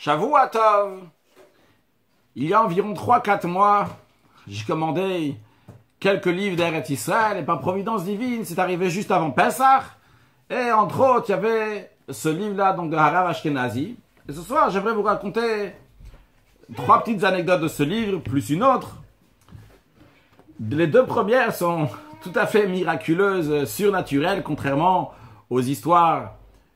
Shavua Tov. Il y a environ 3-4 mois, j'ai commandé quelques livres d'Eretz Israël et par providence divine, c'est arrivé juste avant Pessah. Et entre autres, il y avait ce livre-là, donc de Harav Ashkenazi. Et ce soir, j'aimerais vous raconter 3 petites anecdotes de ce livre, plus une autre. Les 2 premières sont tout à fait miraculeuses, surnaturelles, contrairement aux histoires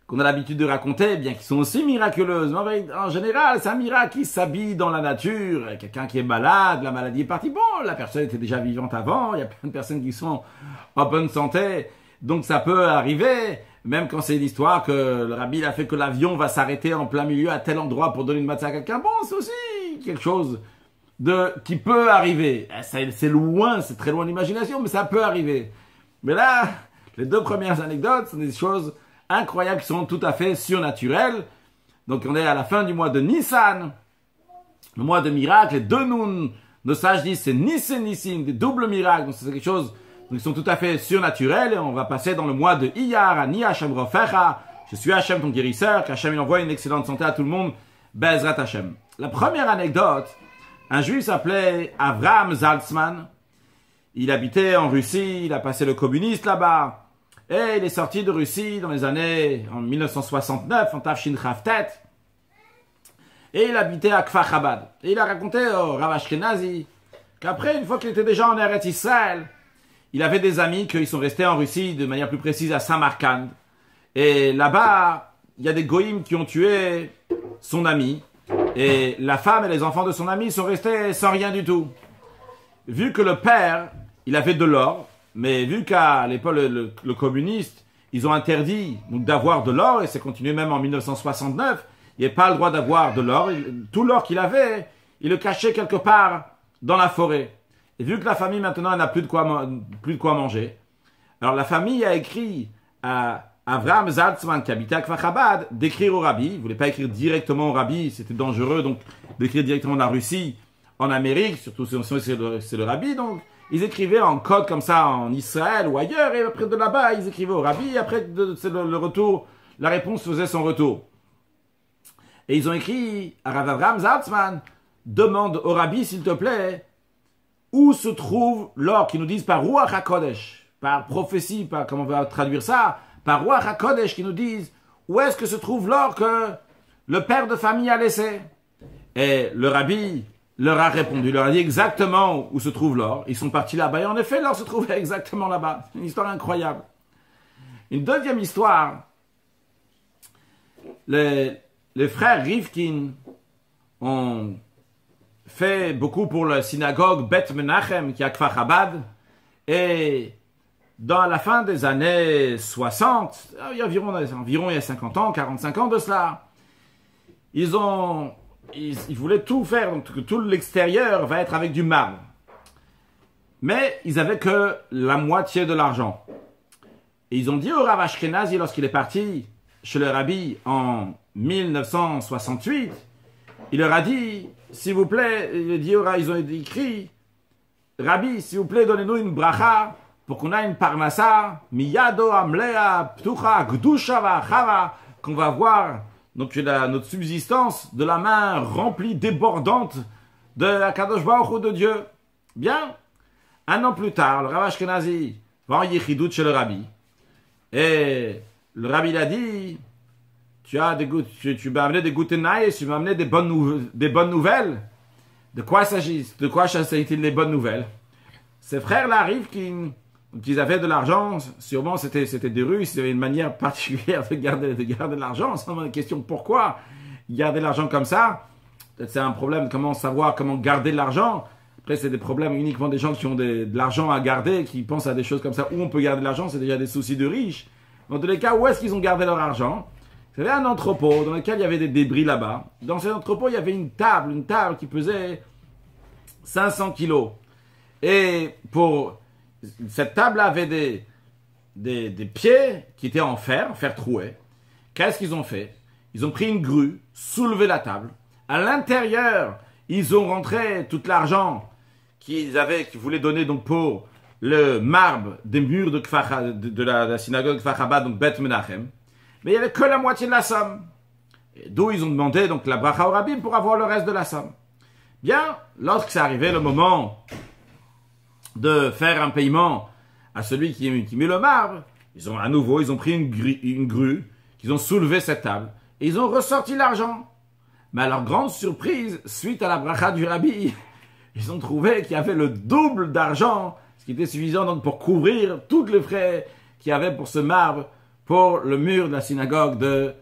qu'on a l'habitude de raconter, bien qu'ils sont aussi miraculeuses. Mais en général, c'est un miracle qui s'habille dans la nature. Quelqu'un qui est malade, la maladie est partie. Bon, la personne était déjà vivante avant. Il y a plein de personnes qui sont en bonne santé. Donc ça peut arriver, même quand c'est l'histoire que le rabbi a fait que l'avion va s'arrêter en plein milieu à tel endroit pour donner une matzah à quelqu'un. Bon, c'est aussi quelque chose qui peut arriver. C'est loin, c'est très loin de l'imagination, mais ça peut arriver. Mais là, les 2 premières anecdotes sont des choses incroyables qui sont tout à fait surnaturelles. Donc on est à la fin du mois de Nissan, le mois de miracles. Les 2 noms, nos sages disent c'est Nissen Nissim, des doubles miracles. Donc c'est quelque chose qui sont tout à fait surnaturels. Et on va passer dans le mois de Iyar, Ani Hashem Rofecha. Je suis Hashem ton guérisseur, qu'Hashem il envoie une excellente santé à tout le monde. Bezrat Hashem. La première anecdote, un juif s'appelait Avraham Zaltzman. Il habitait en Russie, il a passé le communiste là-bas. Et il est sorti de Russie dans les années, en 1969, en Tafshin Chavtet. Et il habitait à Kfar Chabad. Et il a raconté au Rav Ashkenazi qu'après, une fois qu'il était déjà en Eretz Israël, il avait des amis qui sont restés en Russie, de manière plus précise à Samarkand. Et là-bas, il y a des goïms qui ont tué son ami. Et la femme et les enfants de son ami sont restés sans rien du tout. Vu que le père, il avait de l'or, mais vu qu'à l'époque, le communiste, ils ont interdit d'avoir de l'or, et c'est continué même en 1969, il n'y avait pas le droit d'avoir de l'or. Tout l'or qu'il avait, il le cachait quelque part dans la forêt. Et vu que la famille, maintenant, elle n'a plus de quoi manger, alors la famille a écrit à Avraham Zaltzman, qui habitait à Kfar Chabad, d'écrire au rabbi. Il ne voulait pas écrire directement au rabbi, c'était dangereux, donc d'écrire directement de la Russie en Amérique, surtout si c'est le rabbi, donc ils écrivaient en code comme ça en Israël ou ailleurs, et après de là-bas, ils écrivaient au rabbi, et après c'est le retour, la réponse faisait son retour. Et ils ont écrit à Rav Avraham Zaltzman, demande au rabbi, s'il te plaît, où se trouve l'or, qui nous disent par Ruach HaKodesh, par prophétie, par comment on va traduire ça, par Ruach HaKodesh, qui nous disent où est-ce que se trouve l'or que le père de famille a laissé. Et le rabbi leur a répondu, leur a dit exactement où se trouve l'or. Ils sont partis là-bas, et en effet, l'or se trouvait exactement là-bas. C'est une histoire incroyable. Une deuxième histoire, les frères Rivkin ont fait beaucoup pour la synagogue Bet Menachem, qui est à Kfar Chabad, et dans la fin des années 60, il y a environ il y a 50 ans, 45 ans de cela, ils voulaient tout faire, donc que tout l'extérieur va être avec du marbre. Mais ils avaient que la moitié de l'argent. Et ils ont dit au Rav Ashkenazi, lorsqu'il est parti chez le rabbi en 1968, il leur a dit, s'il vous plaît, ils ont écrit, Rabbi, s'il vous plaît, donnez-nous une bracha pour qu'on ait une parnassa, miyado amlea ptucha gdusha v'achava, qu'on va voir donc notre subsistance de la main remplie, débordante de la Kadosh Baruch Hu de Dieu. Bien, 1 an plus tard, le Rav Ashkenazi va en Yechidout chez le Rabbi. Et le Rabbi l'a dit, tu m'as amené des Goutenaïs, tu m'as amené des bonnes nouvelles. De quoi s'agit-il les bonnes nouvelles? Ces frères-là arrivent qu'ils avaient de l'argent, sûrement c'était des Russes, ils avaient une manière particulière de garder de l'argent, sans la question pourquoi garder l'argent comme ça. Peut-être c'est un problème de comment savoir comment garder de l'argent. Après c'est des problèmes uniquement des gens qui ont de l'argent à garder, qui pensent à des choses comme ça, où on peut garder de l'argent, c'est déjà des soucis de riches. Dans tous les cas, où est-ce qu'ils ont gardé leur argent? Il y avait un entrepôt dans lequel il y avait des débris là-bas. Dans cet entrepôt, il y avait une table qui pesait 500 kilos. Et pour cette table avait des pieds qui étaient en fer troué. Qu'est-ce qu'ils ont fait? Ils ont pris une grue, soulevé la table. À l'intérieur, ils ont rentré tout l'argent qu'ils voulaient donner donc pour le marbre des murs de la synagogue Kfar Chabad, donc Bet Menachem. Mais il n'y avait que la moitié de la somme. D'où ils ont demandé donc la bracha au rabbi pour avoir le reste de la somme. Bien, lorsque c'est arrivé le moment de faire un paiement à celui qui met le marbre, ils ont pris une grue, ils ont soulevé cette table, et ils ont ressorti l'argent. Mais à leur grande surprise, suite à la bracha du rabbi, ils ont trouvé qu'il y avait le double d'argent, ce qui était suffisant donc pour couvrir tous les frais qu'il y avait pour ce marbre, pour le mur de la synagogue de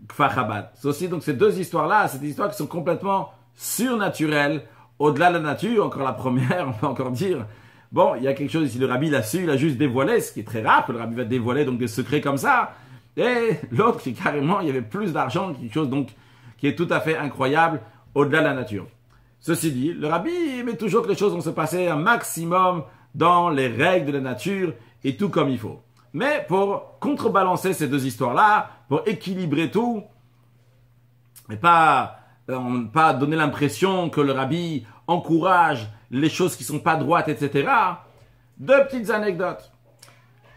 Kfar Chabad. C'est aussi donc ces deux histoires-là, c'est des histoires qui sont complètement surnaturelles, au-delà de la nature. Encore la première, on peut encore dire, bon, il y a quelque chose ici, le rabbi l'a su, il a juste dévoilé, ce qui est très rare que le rabbi va dévoiler donc des secrets comme ça. Et l'autre, c'est carrément, il y avait plus d'argent, quelque chose donc qui est tout à fait incroyable, au-delà de la nature. Ceci dit, le rabbi aimait toujours que les choses vont se passer un maximum dans les règles de la nature et tout comme il faut. Mais pour contrebalancer ces deux histoires-là, pour équilibrer tout, et pas donner l'impression que le rabbi encourage les choses qui sont pas droites, etc. Deux petites anecdotes.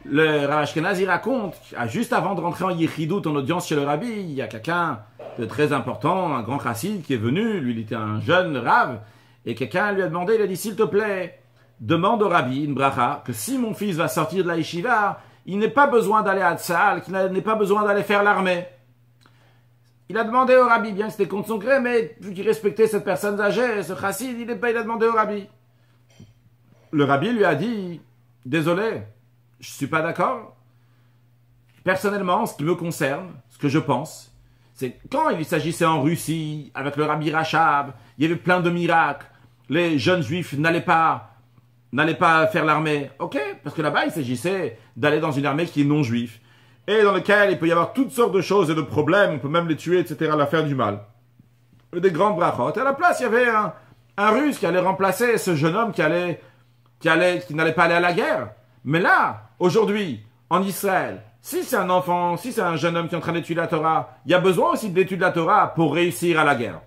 Le Rav Ashkenazi raconte, juste avant de rentrer en Yechidout, en audience chez le rabbi, il y a quelqu'un de très important, un grand chassid qui est venu, lui il était un jeune Rav, et quelqu'un lui a demandé, il a dit, s'il te plaît, demande au rabbi, une bracha, que si mon fils va sortir de la yeshiva, il n'est pas besoin d'aller à Tzahal, qu'il n'est pas besoin d'aller faire l'armée. Il a demandé au rabbi, bien que c'était contre son gré, mais vu qu'il respectait cette personne âgée, ce chassid, il a demandé au rabbi. Le rabbi lui a dit, désolé, je suis pas d'accord. Personnellement, ce qui me concerne, ce que je pense, c'est quand il s'agissait en Russie, avec le rabbi Rachab, il y avait plein de miracles, les jeunes juifs n'allaient pas faire l'armée. Ok, parce que là-bas, il s'agissait d'aller dans une armée qui est non juive, et dans laquelle il peut y avoir toutes sortes de choses et de problèmes, on peut même les tuer, etc., leur faire du mal. Des grandes brachot. Et à la place, il y avait un Russe qui allait remplacer ce jeune homme qui n'allait pas aller à la guerre. Mais là, aujourd'hui, en Israël, si c'est un enfant, si c'est un jeune homme qui est en train d'étudier la Torah, il y a besoin aussi d'étudier la Torah pour réussir à la guerre.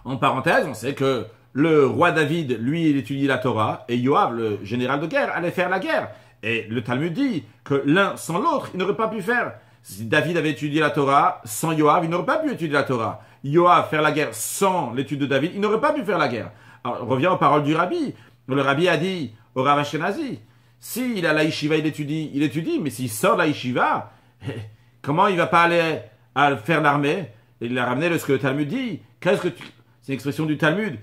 En parenthèse, on sait que le roi David, lui, il étudie la Torah, et Yoav, le général de guerre, allait faire la guerre. Et le Talmud dit que l'un sans l'autre, il n'aurait pas pu faire. Si David avait étudié la Torah, sans Yoav, il n'aurait pas pu étudier la Torah. Yoav faire la guerre sans l'étude de David, il n'aurait pas pu faire la guerre. Alors, on revient aux paroles du rabbi. Le rabbi a dit au Rav Ashkenazi, s'il est à la yeshiva, il étudie, mais s'il sort de la yeshiva, comment il va pas aller à faire l'armée? Et il a ramené ce que le Talmud dit. C'est une expression du Talmud.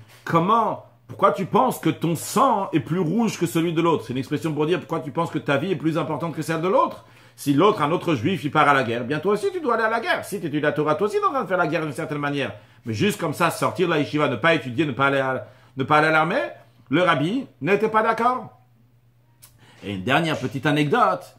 Pourquoi tu penses que ton sang est plus rouge que celui de l'autre? C'est une expression pour dire pourquoi tu penses que ta vie est plus importante que celle de l'autre. Si l'autre, un autre juif, il part à la guerre, bien toi aussi tu dois aller à la guerre. Si tu étudies la Torah, toi aussi tu es en train de faire la guerre d'une certaine manière. Mais juste comme ça, sortir de la yeshiva, ne pas étudier, ne pas aller à l'armée, le rabbi n'était pas d'accord. Et une dernière petite anecdote.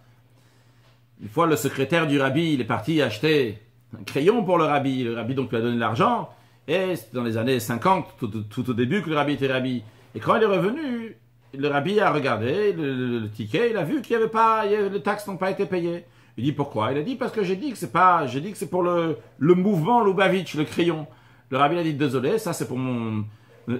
Une fois, le secrétaire du rabbi, il est parti acheter un crayon pour le rabbi. Le rabbi donc lui a donné de l'argent. Et c'était dans les années 50, tout au début que le rabbi était rabbi. Et quand il est revenu, le rabbi a regardé le ticket, il a vu qu'il y avait les taxes n'ont pas été payées. Il dit pourquoi? Il a dit parce que j'ai dit que c'est pour le mouvement Lubavitch, le crayon. Le rabbi a dit désolé, ça c'est pour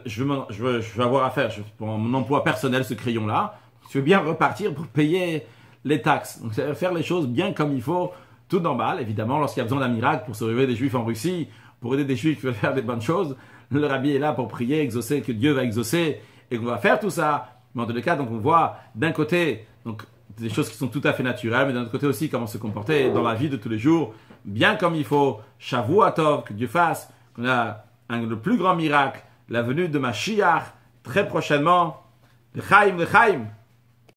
je vais avoir à faire, pour mon emploi personnel ce crayon-là. Je veux bien repartir pour payer les taxes. Donc faire les choses bien comme il faut, tout normal. Évidemment, lorsqu'il y a besoin d'un miracle pour sauver des juifs en Russie, pour aider des juifs qui veulent faire des bonnes choses, le rabbi est là pour prier, exaucer, que Dieu va exaucer et qu'on va faire tout ça. Mais en tous les cas, donc on voit d'un côté donc des choses qui sont tout à fait naturelles, mais d'un autre côté aussi comment se comporter dans la vie de tous les jours, bien comme il faut. Shavua Tov, que Dieu fasse, qu'on a le plus grand miracle, la venue de Mashiach très prochainement. L'chaim, l'chaim.